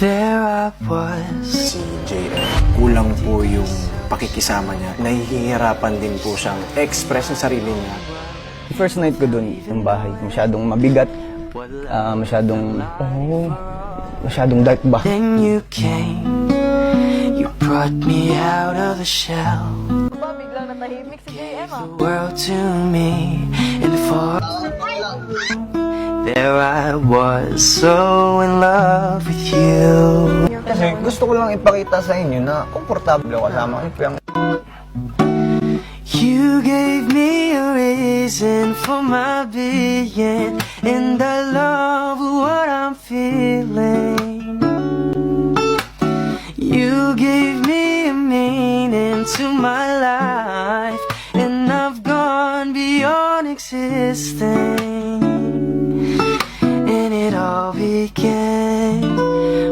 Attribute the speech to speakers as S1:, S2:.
S1: There I was.
S2: Si JM, kulang po yung pakikisama niya. Nahihirapan din po siyang express ang sarili niya.
S3: First night ko dun, yung bahay, masyadong mabigat, masyadong dark ba?
S1: Then you came, you brought me out of the shell.
S4: Biglang natahimik si JM ah.
S1: The world to me, and for there I was, so in love with you.
S3: Kasi gusto ko lang ipakita sa inyo na komportable ako kasama ko.
S1: You gave me a reason for my being, and I love what I'm feeling. You gave me a meaning to my life, and I've gone beyond existing.